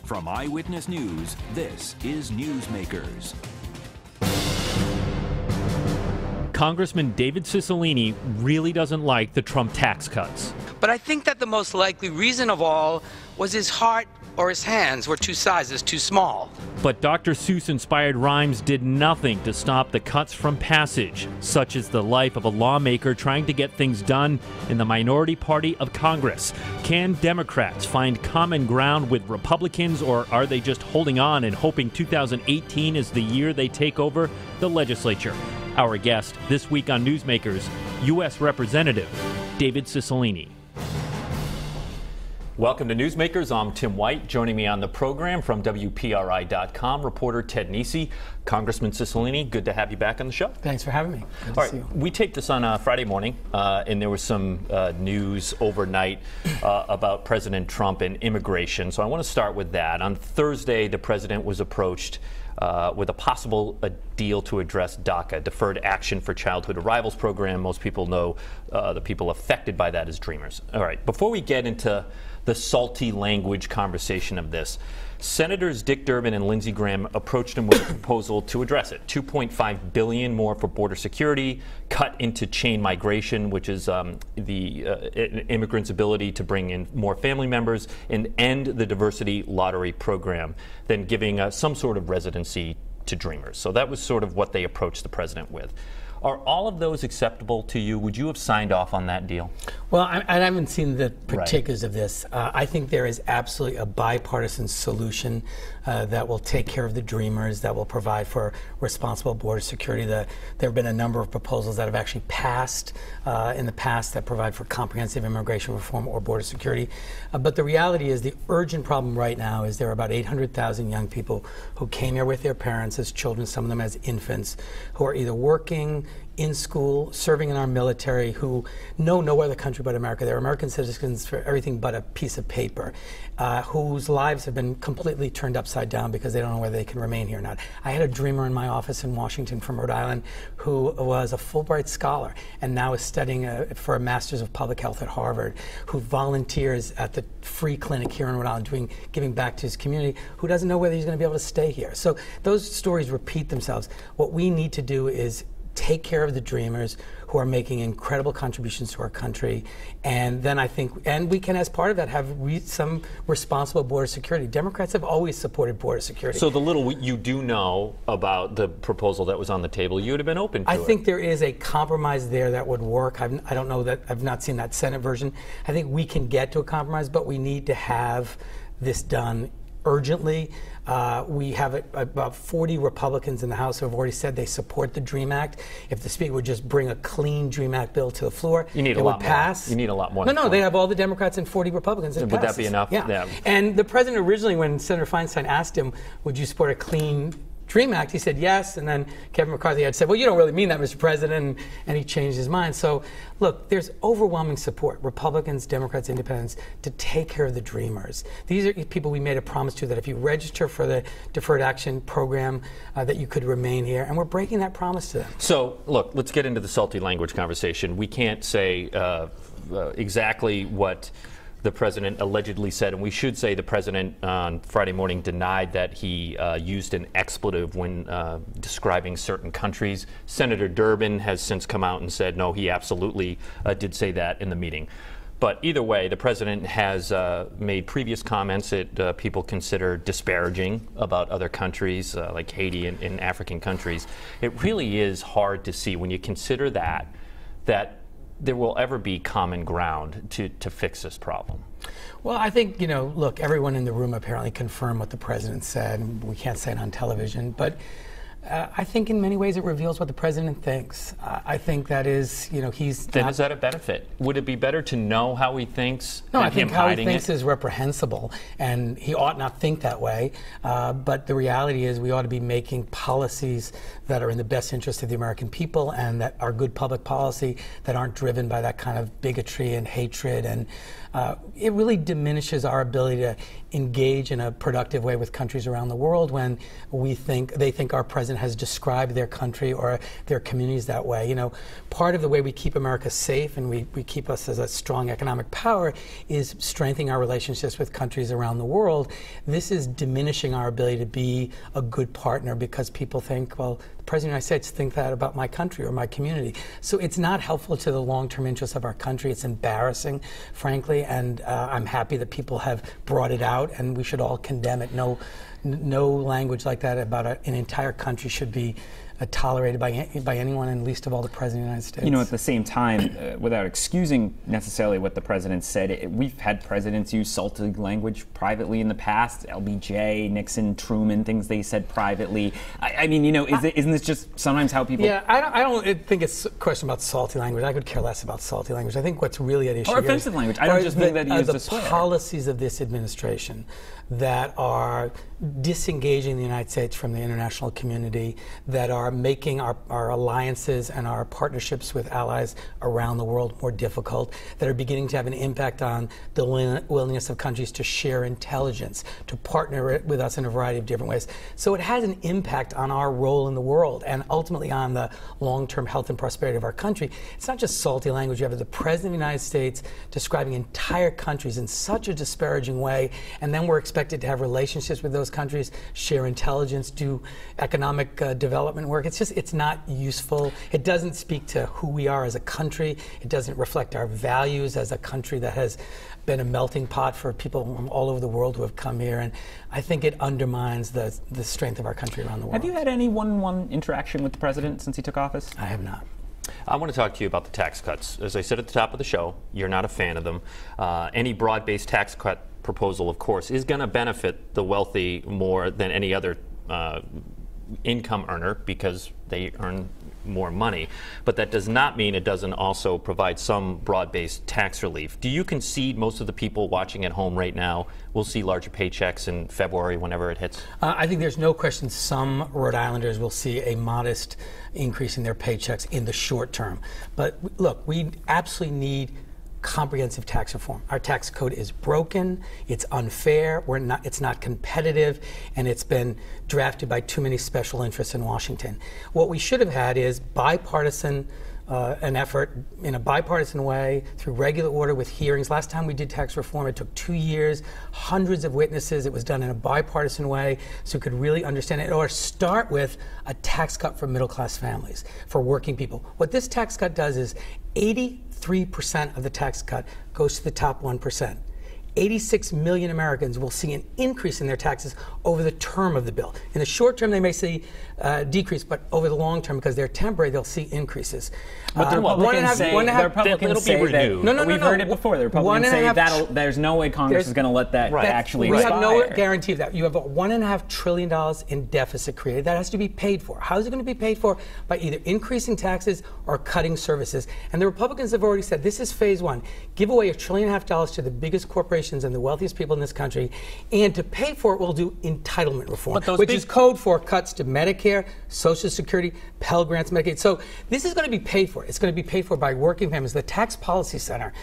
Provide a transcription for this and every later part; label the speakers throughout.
Speaker 1: From Eyewitness News, this is Newsmakers.
Speaker 2: Congressman David Cicilline really doesn't like the Trump tax cuts.
Speaker 3: But I think that the most likely reason of all was his heart or his hands were two sizes too small.
Speaker 2: But Dr. Seuss-inspired rhymes did nothing to stop the cuts from passage. Such is the life of a lawmaker trying to get things done in the minority party of Congress. Can Democrats find common ground with Republicans, or are they just holding on and hoping 2018 is the year they take over the legislature? Our guest this week on Newsmakers, U.S. Representative David Cicilline. Welcome to Newsmakers. I'm Tim White. Joining me on the program from WPRI.com, reporter Ted Nesi. Congressman Cicilline, good to have you back on the show.
Speaker 4: Thanks for having me. Good to see you.
Speaker 2: We taped this on Friday morning, and there was some news overnight about President Trump and immigration. So I want to start with that. On Thursday, the president was approached with a possible deal to address DACA, Deferred Action for Childhood Arrivals program. Most people know the people affected by that as Dreamers. All right, before we get into the salty language conversation of this, Senators Dick Durbin and Lindsey Graham approached him with a proposal to address it. $2.5 billion more for border security, cut into chain migration, which is the immigrants' ability to bring in more family members, and end the diversity lottery program, then giving some sort of residency to Dreamers. So that was sort of what they approached the president with. Are all of those acceptable to you? Would you have signed off on that deal?
Speaker 4: Well, I haven't seen the particulars of this. I think there is absolutely a bipartisan solution that will take care of the Dreamers, that will provide for responsible border security. There have been a number of proposals that have actually passed in the past that provide for comprehensive immigration reform or border security. But the reality is the urgent problem right now is there are about 800,000 young people who came here with their parents as children, some of them as infants, who are either working, in school, serving in our military, who know no other country but America. They're American citizens for everything but a piece of paper, whose lives have been completely turned upside down because they don't know whether they can remain here or not. I had a Dreamer in my office in Washington from Rhode Island who was a Fulbright scholar and now is studying for a Master's of Public Health at Harvard, who volunteers at the free clinic here in Rhode Island, giving back to his community, who doesn't know whether he's going to be able to stay here. So those stories repeat themselves. What we need to do is take care of the Dreamers who are making incredible contributions to our country. And then I think, and we can, as part of that, have some responsible border security. Democrats have always supported border security.
Speaker 2: So the little you do know about the proposal that was on the table, you would have been open to it.
Speaker 4: I think there is a compromise there that would work. I don't know that, I've not seen that Senate version. I think we can get to a compromise, but we need to have this done urgently. We have about 40 Republicans in the House who have already said they support the DREAM Act. If the Speaker would just bring a clean DREAM Act bill to the floor, it would pass.
Speaker 2: You need a lot more.
Speaker 4: No, they have all the Democrats and 40 Republicans.
Speaker 2: Would that be enough?
Speaker 4: Yeah. And the president originally, when Senator Feinstein asked him, would you support a clean DREAM Act, he said yes, and then Kevin McCarthy had said, well, you don't really mean that, Mr. President, and he changed his mind. So, look, there's overwhelming support, Republicans, Democrats, Independents, to take care of the Dreamers. These are people we made a promise to that if you register for the Deferred Action Program, that you could remain here, and we're breaking that promise to them.
Speaker 2: So, look, let's get into the salty language conversation. We can't say exactly what the president allegedly said, and we should say the president on Friday morning denied that he used an expletive when describing certain countries. Senator Durbin has since come out and said, no, he absolutely did say that in the meeting. But either way, the president has made previous comments that people consider disparaging about other countries like Haiti and African countries. It really is hard to see when you consider that there will ever be common ground to fix this problem.
Speaker 4: Well, I think, look, everyone in the room apparently confirmed what the president said. We can't say it on television, but I think in many ways it reveals what the president thinks. I think that is, he's
Speaker 2: Then is that a benefit? Would it be better to know how he thinks?
Speaker 4: No, I think how he thinks is reprehensible, and he ought not think that way. But the reality is we ought to be making policies that are in the best interest of the American people and that are good public policy, that aren't driven by that kind of bigotry and hatred. And it really diminishes our ability to engage in a productive way with countries around the world when they think our president has described their country or their communities that way. You know, part of the way we keep America safe and we keep us as a strong economic power is strengthening our relationships with countries around the world. This is diminishing our ability to be a good partner because people think, well, the President of the United States think that about my country or my community. So it's not helpful to the long-term interests of our country. It's embarrassing, frankly, and I'm happy that people have brought it out, and we should all condemn it. No language like that about an entire country should be tolerated by anyone, and least of all the President of the United States.
Speaker 5: You know, at the same time, without excusing necessarily what the President said, we've had presidents use salty language privately in the past. LBJ, Nixon, Truman, things they said privately. I mean, you know, isn't this just sometimes how people...
Speaker 4: Yeah, I don't think it's a question about salty language. I could care less about salty language. I think what's really at issue
Speaker 5: or offensive language. I don't just mean that he used to swear.
Speaker 4: The policies of this administration that are disengaging the United States from the international community, that are making our alliances and our partnerships with allies around the world more difficult, that are beginning to have an impact on the willingness of countries to share intelligence, to partner with us in a variety of different ways. So it has an impact on our role in the world and ultimately on the long-term health and prosperity of our country. It's not just salty language. You have the President of the United States describing entire countries in such a disparaging way, and then we're expected to have relationships with those countries, share intelligence, do economic development work. It's not useful. It doesn't speak to who we are as a country. It doesn't reflect our values as a country that has been a melting pot for people from all over the world who have come here. And I think it undermines the strength of our country around the world.
Speaker 5: Have you had any one-on-one interaction with the President since he took office?
Speaker 4: I have not.
Speaker 2: I want to talk to you about the tax cuts. As I said at the top of the show, you're not a fan of them. Any broad-based tax cut proposal, of course, is going to benefit the wealthy more than any other income earner because they earn more money. But that does not mean it doesn't also provide some broad-based tax relief. Do you concede most of the people watching at home right now will see larger paychecks in February whenever it hits? I
Speaker 4: think there's no question some Rhode Islanders will see a modest increase in their paychecks in the short term. But look, we absolutely need comprehensive tax reform. Our tax code is broken, it's unfair, it's not competitive, and it's been drafted by too many special interests in Washington. What we should have had is an effort in a bipartisan way through regular order with hearings. Last time we did tax reform, it took 2 years, hundreds of witnesses. It was done in a bipartisan way so we could really understand it, or start with a tax cut for middle-class families, for working people. What this tax cut does is 83% of the tax cut goes to the top 1%. 86 million Americans will see an increase in their taxes over the term of the bill. In the short term, they may see decrease, but over the long term, because they're temporary, they'll see increases.
Speaker 5: But the Republicans say that. No, we've heard it before. The Republicans say that there's no way Congress is going to let that actually expire.
Speaker 4: We have no guarantee of that. You have $1.5 trillion in deficit created. That has to be paid for. How is it going to be paid for? By either increasing taxes or cutting services. And the Republicans have already said this is phase one. Give away $1.5 trillion to the biggest corporations and the wealthiest people in this country, and to pay for it, we'll do entitlement reform, which is code for cuts to Medicare, Social Security, Pell Grants, Medicaid. So this is going to be paid for. It's going to be paid for by working families. The Tax Policy Center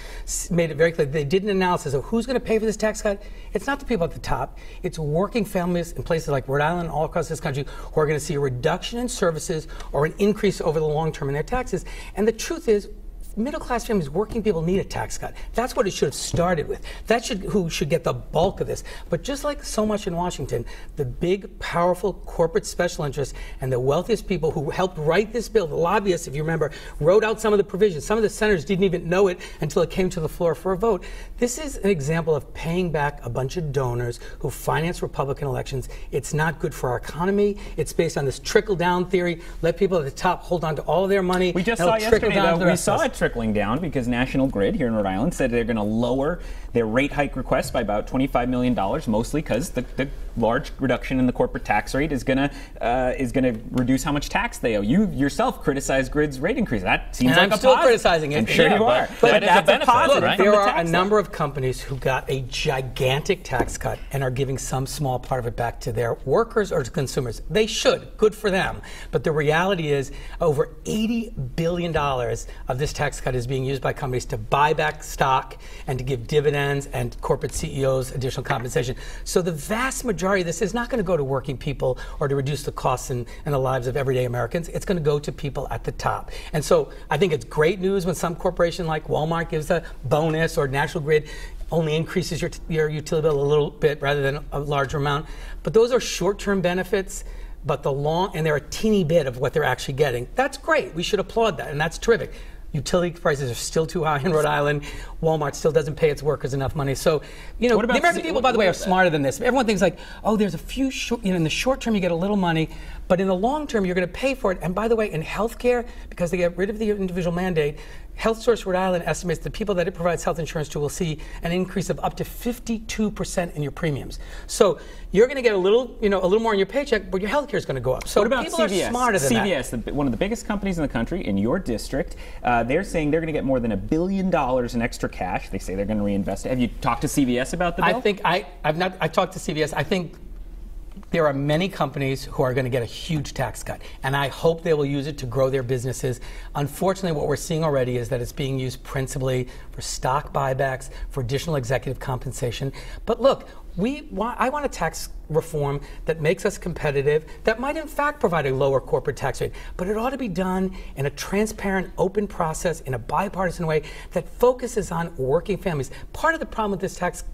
Speaker 4: made it very clear. They did an analysis of who's going to pay for this tax cut. It's not the people at the top. It's working families in places like Rhode Island and all across this country who are going to see a reduction in services or an increase over the long term in their taxes. And the truth is, middle-class families, working people need a tax cut. That's what it should have started with. Who should get the bulk of this. But just like so much in Washington, the big, powerful corporate special interests and the wealthiest people who helped write this bill, the lobbyists, if you remember, wrote out some of the provisions. Some of the senators didn't even know it until it came to the floor for a vote. This is an example of paying back a bunch of donors who finance Republican elections. It's not good for our economy. It's based on this trickle-down theory. Let people at the top hold on to all of their money.
Speaker 5: We just saw yesterday, though, we saw it trickling down because National Grid here in Rhode Island said they're going to lower their rate hike request by about $25 million, mostly because the large reduction in the corporate tax rate is going to reduce how much tax they owe. You yourself criticized Grid's rate increase. That seems like
Speaker 4: I'm still criticizing it.
Speaker 5: I'm sure you are.
Speaker 2: But that's a benefit, right?
Speaker 4: There are a number of companies who got a gigantic tax cut and are giving some small part of it back to their workers or to consumers. They should. Good for them. But the reality is over $80 billion of this tax tax cut is being used by companies to buy back stock and to give dividends and corporate CEOs additional compensation. So the vast majority of this is not going to go to working people or to reduce the costs in the lives of everyday Americans. It's going to go to people at the top. And so I think it's great news when some corporation like Walmart gives a bonus, or National Grid only increases your utility bill a little bit rather than a larger amount. But those are short-term benefits. But and they're a teeny bit of what they're actually getting. That's great. We should applaud that, and that's terrific. Utility prices are still too high in Rhode Island. Walmart still doesn't pay its workers enough money. So, the American people, by the way, are smarter than this. Everyone thinks like, oh, there's a few in the short term you get a little money, but in the long term you're going to pay for it. And by the way, in healthcare, because they get rid of the individual mandate, Health Source Rhode Island estimates the people that it provides health insurance to will see an increase of up to 52% in your premiums. So you're going to get a little more in your paycheck, but your health care is going to go up. So
Speaker 5: what about
Speaker 4: people
Speaker 5: CVS?
Speaker 4: Are smarter than
Speaker 5: CVS, one of the biggest companies in the country, in your district, they're saying they're going to get more than $1 billion in extra cash. They say they're going to reinvest it. Have you talked to CVS about the bill?
Speaker 4: I think I've not. I talked to CVS. I think there are many companies who are going to get a huge tax cut, and I hope they will use it to grow their businesses. Unfortunately, what we're seeing already is that it's being used principally for stock buybacks, for additional executive compensation. But look, I want a tax reform that makes us competitive, that might in fact provide a lower corporate tax rate, but it ought to be done in a transparent, open process, in a bipartisan way that focuses on working families. Part of the problem with this tax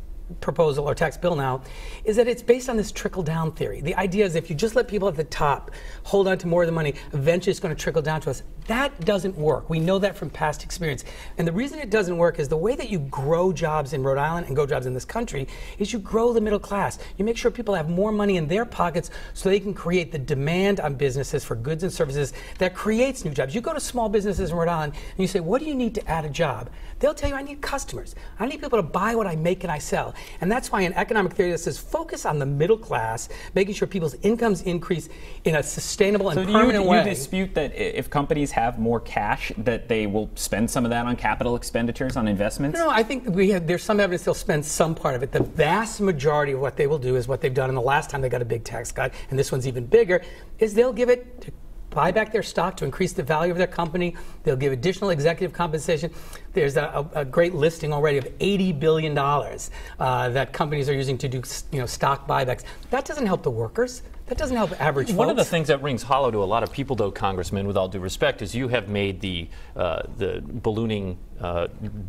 Speaker 4: proposal or tax bill now is that it's based on this trickle-down theory. The idea is if you just let people at the top hold on to more of the money, eventually it's going to trickle down to us. That doesn't work. We know that from past experience. And the reason it doesn't work is the way that you grow jobs in Rhode Island and grow jobs in this country is you grow the middle class. You make sure people have more money in their pockets so they can create the demand on businesses for goods and services that creates new jobs. You go to small businesses in Rhode Island and you say, what do you need to add a job? They'll tell you, I need customers. I need people to buy what I make and I sell. And that's why in economic theory that says focus on the middle class, making sure people's incomes increase in a sustainable and permanent way.
Speaker 5: So do you dispute that if companies have more cash, that they will spend some of that on capital expenditures, on investments?
Speaker 4: No, I think there's some evidence they'll spend some part of it. The vast majority of what they will do is what they've done in the last time they got a big tax cut, and this one's even bigger, is they'll give it to buy back their stock to increase the value of their company. They'll give additional executive compensation. There's a great listing already of $80 billion that companies are using to do stock buybacks. That doesn't help the workers. That doesn't help average folks.
Speaker 2: One of the things that rings hollow to a lot of people, though, Congressman, with all due respect, is you have made the ballooning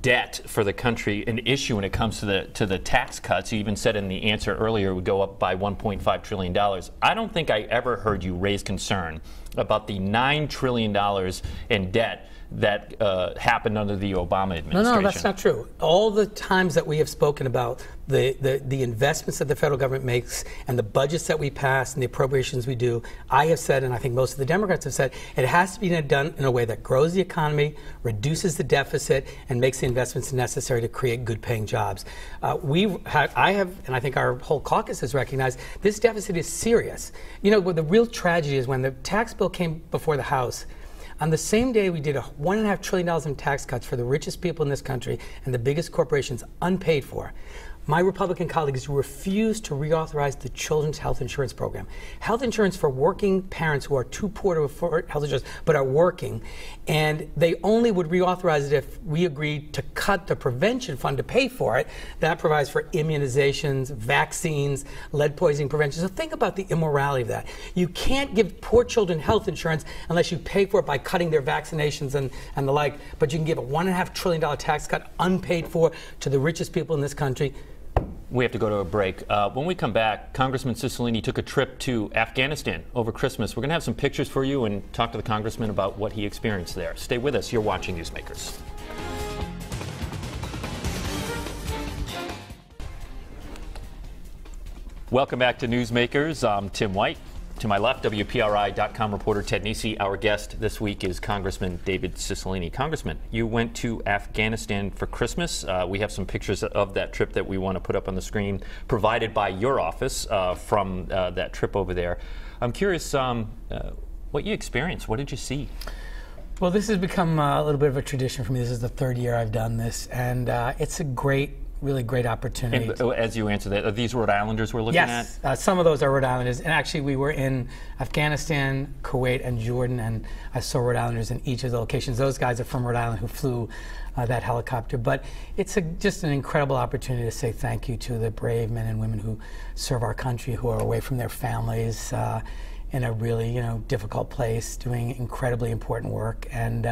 Speaker 2: debt for the country an issue when it comes to the tax cuts. You even said in the answer earlier it would go up by $1.5 trillion. I don't think I ever heard you raise concern about the $9 trillion in debt that happened under the Obama administration.
Speaker 4: No, that's not true. All the times that we have spoken about the investments that the federal government makes and the budgets that we pass and the appropriations we do, I have said, and I think most of the Democrats have said, it has to be done in a way that grows the economy, reduces the deficit, and makes the investments necessary to create good-paying jobs. I have, and I think our whole caucus has recognized, this deficit is serious. What the real tragedy is when the tax bill came before the House, on the same day we did $1.5 trillion in tax cuts for the richest people in this country and the biggest corporations unpaid for. My Republican colleagues refused to reauthorize the Children's Health Insurance Program. Health insurance for working parents who are too poor to afford health insurance but are working. And they only would reauthorize it if we agreed to cut the prevention fund to pay for it. That provides for immunizations, vaccines, lead poisoning prevention. So think about the immorality of that. You can't give poor children health insurance unless you pay for it by cutting their vaccinations and the like. But you can give a $1.5 trillion tax cut unpaid for to the richest people in this country.
Speaker 2: We have to go to a break. When we come back, Congressman Cicilline took a trip to Afghanistan over Christmas. We're going to have some pictures for you and talk to the congressman about what he experienced there. Stay with us. You're watching Newsmakers. Welcome back to Newsmakers. I'm Tim White. To my left, WPRI.com reporter Ted Nesi. Our guest this week is Congressman David Cicilline. Congressman, you went to Afghanistan for Christmas. We have some pictures of that trip that we want to put up on the screen, provided by your office from that trip over there. I'm curious what you experienced. What did you see?
Speaker 4: Well, this has become a little bit of a tradition for me. This is the third year I've done this, and it's a great really great opportunity.
Speaker 2: And as you answer that, are these Rhode Islanders we're looking at?
Speaker 4: Yes, some of those are Rhode Islanders. And actually, we were in Afghanistan, Kuwait, and Jordan, and I saw Rhode Islanders in each of the locations. Those guys are from Rhode Island who flew that helicopter. But it's just an incredible opportunity to say thank you to the brave men and women who serve our country, who are away from their families in a really, difficult place, doing incredibly important work. And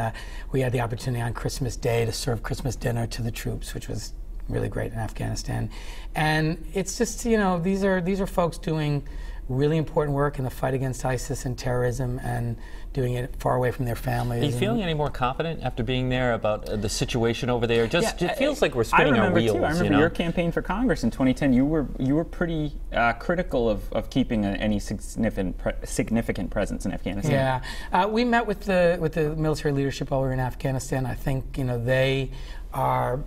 Speaker 4: we had the opportunity on Christmas Day to serve Christmas dinner to the troops, which was really great in Afghanistan. And it's just, these are folks doing really important work in the fight against ISIS and terrorism, and doing it far away from their families.
Speaker 2: Are you feeling any more confident after being there about the situation over there? It feels like we're spinning our wheels.
Speaker 5: I remember your campaign for Congress in 2010. You were pretty critical of keeping any significant presence in Afghanistan.
Speaker 4: Yeah, we met with the military leadership while we were in Afghanistan. I think they are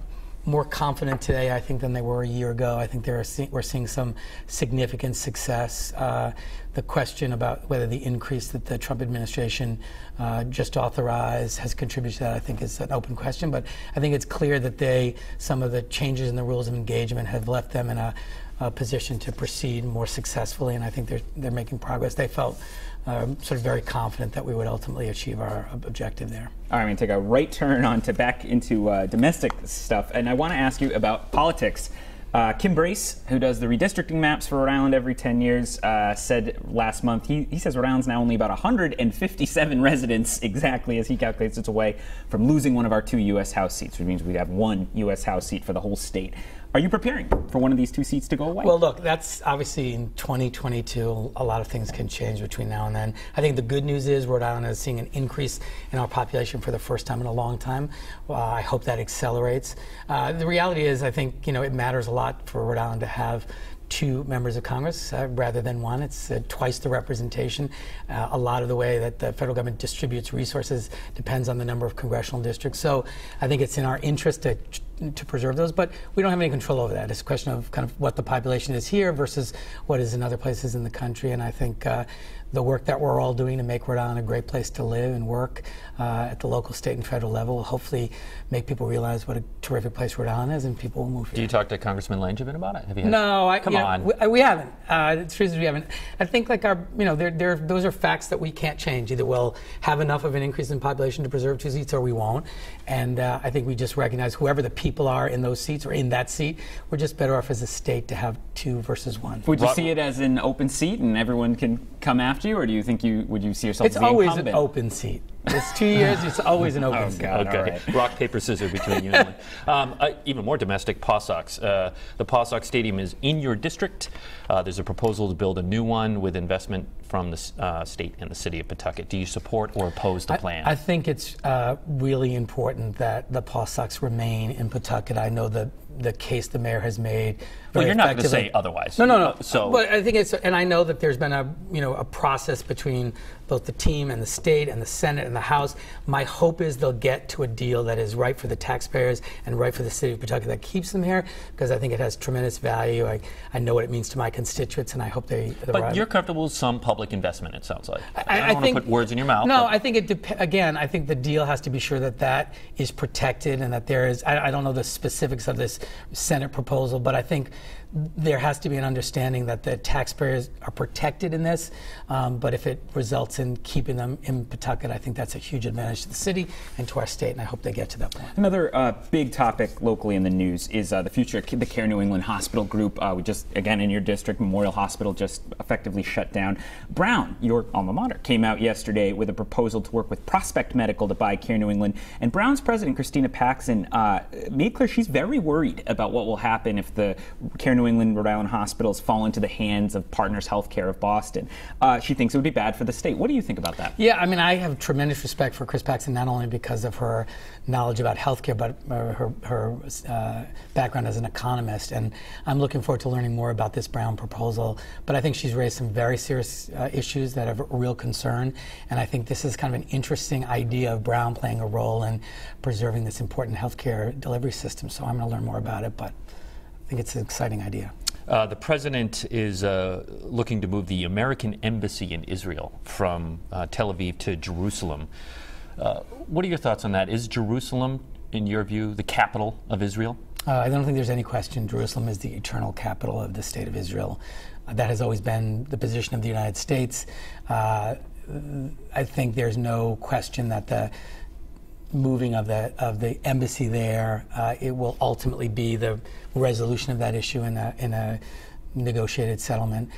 Speaker 4: more confident today, I think, than they were a year ago. I think we're seeing some significant success. The question about whether the increase that the Trump administration just authorized has contributed to that, I think, is an open question. But I think it's clear that some of the changes in the rules of engagement have left them in a position to proceed more successfully, and I think they're making progress. They felt sort of very confident that we would ultimately achieve our objective there.
Speaker 5: All right, I'm going to take a right turn back into domestic stuff, and I want to ask you about politics. Kim Brace, who does the redistricting maps for Rhode Island every 10 years, said last month, he says Rhode Island's now only about 157 residents, exactly as he calculates it's away from losing one of our 2 U.S. House seats, which means we'd have 1 U.S. House seat for the whole state. Are you preparing for one of these 2 seats to go away?
Speaker 4: Well, look, that's obviously in 2022. A lot of things can change between now and then. I think the good news is Rhode Island is seeing an increase in our population for the first time in a long time. I hope that accelerates. The reality is, I think, it matters a lot for Rhode Island to have 2 members of Congress rather than 1. It's twice the representation. A lot of the way that the federal government distributes resources depends on the number of congressional districts. So I think it's in our interest to preserve those, but we don't have any control over that. It's a question of kind of what the population is here versus what is in other places in the country. And I think the work that we're all doing to make Rhode Island a great place to live and work at the local, state, and federal level will hopefully make people realize what a terrific place Rhode Island is, and people will move here.
Speaker 2: Do you talk to Congressman Langevin about it? Have you had
Speaker 4: No,
Speaker 2: Come on.
Speaker 4: We haven't. The truth is we haven't. I think those are facts that we can't change. Either we'll have enough of an increase in population to preserve 2 seats, or we won't. And I think we just recognize whoever the people are in those seats or in that seat, we're just better off as a state to have 2 versus 1.
Speaker 5: Would you see it as an open seat and everyone can come after you, or do you think would you see yourself as the
Speaker 4: incumbent? It's always an
Speaker 5: incumbent?
Speaker 4: open seat. It's 2 years. It's always an open seat.
Speaker 5: God,
Speaker 2: okay.
Speaker 5: right.
Speaker 2: Rock, paper, scissors between you and Lynn. Even more domestic, Paw Sox. The Paw Sox Stadium is in your district. There's a proposal to build a new one with investment from the state and the city of Pawtucket. Do you support or oppose the plan?
Speaker 4: I think it's really important that the Paw Sox remain in Pawtucket. I know the case the mayor has made.
Speaker 2: Well, you're not going to say otherwise.
Speaker 4: No.
Speaker 2: So,
Speaker 4: but I think and I know that there's been a process between both the team and the state and the Senate and the House. My hope is they'll get to a deal that is right for the taxpayers and right for the city of Pawtucket, that keeps them here, because I think it has tremendous value. I know what it means to my constituents, and I hope
Speaker 2: But you're comfortable with some public investment, it sounds like. I don't
Speaker 4: think,
Speaker 2: want to put words in your mouth.
Speaker 4: No, I think again, I think the deal has to be sure that is protected, and that there is, I don't know the specifics of this Senate proposal, but I think there has to be an understanding that the taxpayers are protected in this, but if it results in keeping them in Pawtucket, I think that's a huge advantage to the city and to our state, and I hope they get to that point.
Speaker 5: Another big topic locally in the news is the future of the Care New England Hospital Group. We just, again, in your district, Memorial Hospital just effectively shut down. Brown, your alma mater, came out yesterday with a proposal to work with Prospect Medical to buy Care New England, and Brown's president, Christina Paxson, made clear she's very worried about what will happen if the Care New England Rhode Island hospitals fall into the hands of Partners Healthcare of Boston. She thinks it would be bad for the state. What do you think about that?
Speaker 4: Yeah, I mean, I have tremendous respect for Chris Paxson, not only because of her knowledge about healthcare, but her background as an economist. And I'm looking forward to learning more about this Brown proposal. But I think she's raised some very serious issues that have real concern. And I think this is kind of an interesting idea of Brown playing a role in preserving this important healthcare delivery system. So I'm going to learn more about it, but I think it's an exciting idea.
Speaker 2: The president is looking to move the American embassy in Israel from Tel Aviv to Jerusalem. What are your thoughts on that? Is Jerusalem, in your view, the capital of Israel?
Speaker 4: I don't think there's any question Jerusalem is the eternal capital of the State of Israel. That has always been the position of the United States. I think there's no question that the moving of the embassy there, it will ultimately be the resolution of that issue in a negotiated settlement.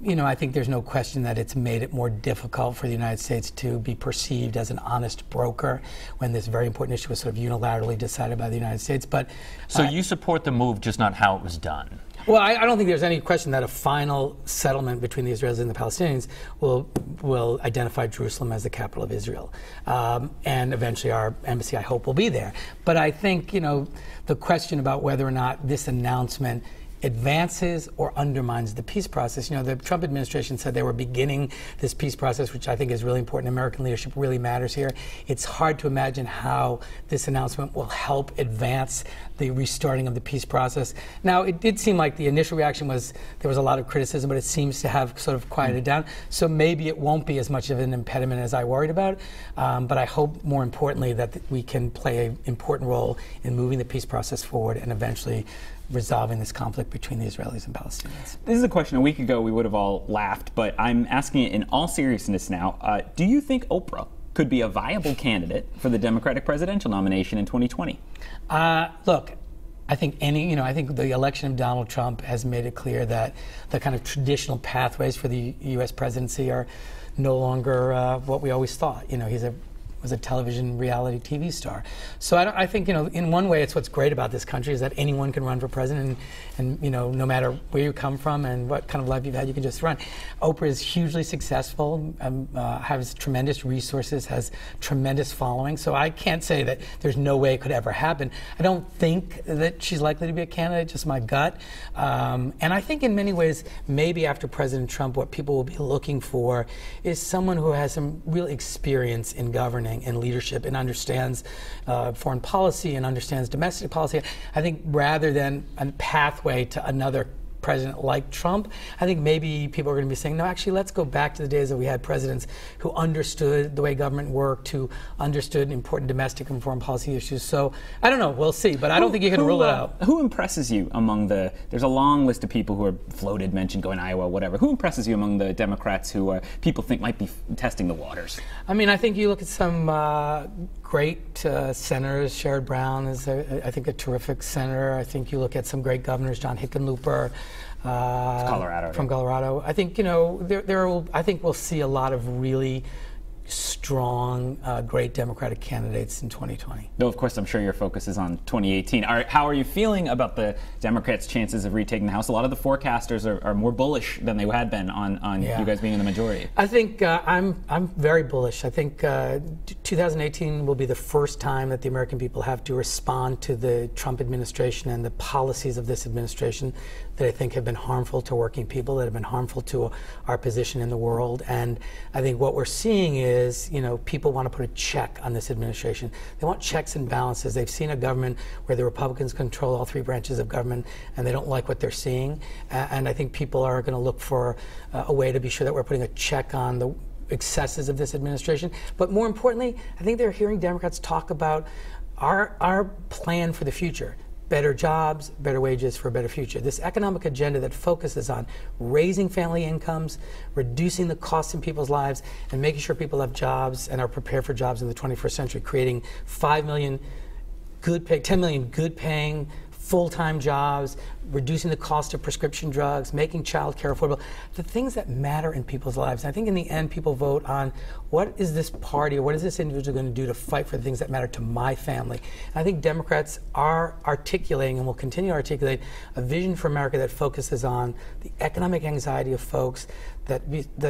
Speaker 4: I think there's no question that it's made it more difficult for the United States to be perceived as an honest broker when this very important issue was sort of unilaterally decided by the United States. But
Speaker 2: so you support the move, just not how it was done.
Speaker 4: Well, I don't think there's any question that a final settlement between the Israelis and the Palestinians will identify Jerusalem as the capital of Israel. And eventually our embassy, I hope, will be there. But I think, the question about whether or not this announcement advances or undermines the peace process. The Trump administration said they were beginning this peace process, which I think is really important. American leadership really matters here. It's hard to imagine how this announcement will help advance the restarting of the peace process. Now, it did seem like the initial reaction was there was a lot of criticism, but it seems to have sort of quieted down. So maybe it won't be as much of an impediment as I worried about. But I hope, more importantly, that we can play an important role in moving the peace process forward and eventually resolving this conflict between the Israelis and Palestinians.
Speaker 5: This is a question a week ago we would have all laughed, but I'm asking it in all seriousness now. Do you think Oprah could be a viable candidate for the Democratic presidential nomination in 2020?
Speaker 4: Look, I think I think the election of Donald Trump has made it clear that the kind of traditional pathways for the U.S. presidency are no longer what we always thought. He's was a television reality TV star. So I think, in one way, it's what's great about this country is that anyone can run for president, and no matter where you come from and what kind of life you've had, you can just run. Oprah is hugely successful, has tremendous resources, has tremendous following. So I can't say that there's no way it could ever happen. I don't think that she's likely to be a candidate, just my gut. And I think in many ways, maybe after President Trump, what people will be looking for is someone who has some real experience in governing and leadership and understands foreign policy and understands domestic policy. I think rather than a pathway to another president like Trump, I think maybe people are going to be saying, no, actually, let's go back to the days that we had presidents who understood the way government worked, who understood important domestic and foreign policy issues. So I don't know, we'll see, but I don't think you can rule it out.
Speaker 5: Who impresses you among there's a long list of people who are floated, mentioned, going Iowa, whatever. Who impresses you among the Democrats who people think might be testing the waters?
Speaker 4: I think you look at some great senators. Sherrod Brown is, I think, a terrific senator. I think you look at some great governors, John Hickenlooper, from Colorado. I think I think we'll see a lot of really strong, great Democratic candidates in 2020.
Speaker 5: Though, of course, I'm sure your focus is on 2018. How are you feeling about the Democrats' chances of retaking the House? A lot of the forecasters are more bullish than they had been on you guys being in the majority.
Speaker 4: I think I'm very bullish. I think 2018 will be the first time that the American people have to respond to the Trump administration and the policies of this administration that I think have been harmful to working people, that have been harmful to our position in the world. And I think what we're seeing is, people want to put a check on this administration. They want checks and balances. They've seen a government where the Republicans control all three branches of government, and they don't like what they're seeing. And I think people are going to look for a way to be sure that we're putting a check on the excesses of this administration. But more importantly, I think they're hearing Democrats talk about our plan for the future. Better jobs, better wages for a better future. This economic agenda that focuses on raising family incomes, reducing the costs in people's lives, and making sure people have jobs and are prepared for jobs in the 21st century, creating 5 million good pay, 10 million good paying full-time jobs, reducing the cost of prescription drugs, making child care affordable, the things that matter in people's lives. And I think in the end, people vote on what is this party or what is this individual going to do to fight for the things that matter to my family. And I think Democrats are articulating and will continue to articulate a vision for America that focuses on the economic anxiety of folks, that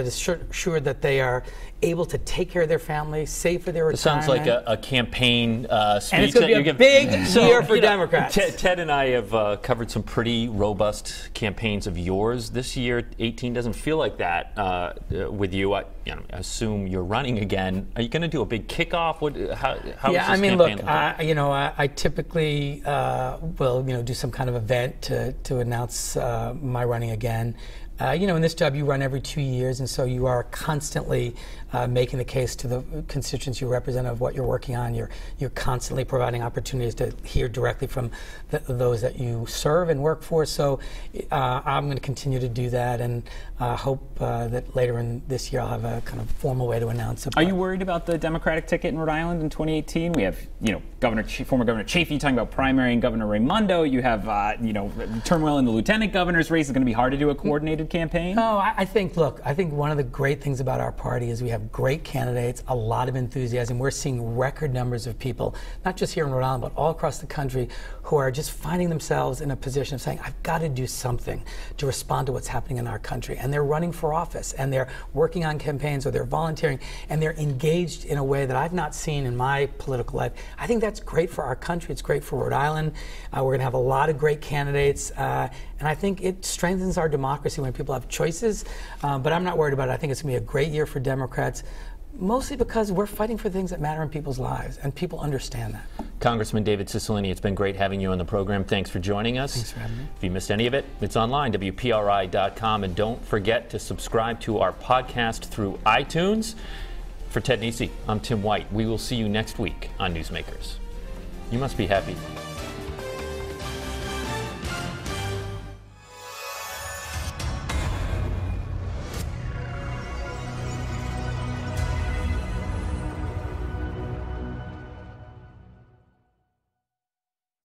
Speaker 4: is sure that they are able to take care of their family, save for their retirement.
Speaker 2: It sounds like a campaign speech.
Speaker 4: And it's going to be a big year for Democrats.
Speaker 2: Ted and I have covered some pretty robust campaigns of yours. This year, 18 doesn't feel like that with you. I assume you're running again. Are you going to do a big kickoff? How is this campaign
Speaker 4: look, I typically will do some kind of event to announce my running again. in this job you run every 2 years, and so you are constantly making the case to the constituents you represent of what you're working on. You're constantly providing opportunities to hear directly from those that you serve and work for. So I'm going to continue to do that, and hope that later in this year I'll have a kind of formal way to announce it.
Speaker 5: Are you worried about the Democratic ticket in Rhode Island in 2018? We have, former Governor Chafee talking about primarying Governor Raimondo. You have, turmoil in the lieutenant governor's race. It's going to be hard to do a coordinated campaign.
Speaker 4: No, I think one of the great things about our party is we have great candidates, a lot of enthusiasm. We're seeing record numbers of people, not just here in Rhode Island, but all across the country, who are just finding themselves in a position of saying, I've got to do something to respond to what's happening in our country. And they're running for office, and they're working on campaigns, or they're volunteering, and they're engaged in a way that I've not seen in my political life. I think that's great for our country. It's great for Rhode Island. We're going to have a lot of great candidates, and I think it strengthens our democracy when people have choices. But I'm not worried about it. I think it's going to be a great year for Democrats, mostly because we're fighting for things that matter in people's lives, and people understand that.
Speaker 2: Congressman David Cicilline, it's been great having you on the program. Thanks for joining us.
Speaker 4: Thanks for having me.
Speaker 2: If you missed any of it, it's online, WPRI.com. And don't forget to subscribe to our podcast through iTunes. For Ted Nesi, I'm Tim White. We will see you next week on Newsmakers. You must be happy.